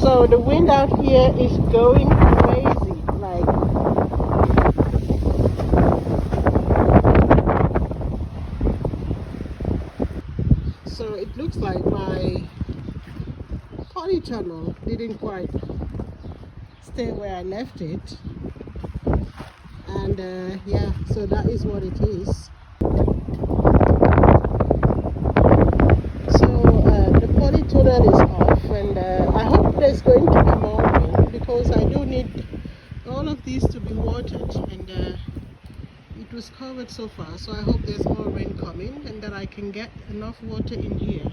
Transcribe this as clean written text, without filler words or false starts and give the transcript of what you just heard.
So the wind out here is going crazy. Like, so it looks like my polytunnel didn't quite stay where I left it. And yeah, so that is what it is. So the polytunnel is off, and I hope there's going to be more wind, because I do need all of these to be watered, and it was covered so far. So I hope there's more rain coming and that I can get enough water in here.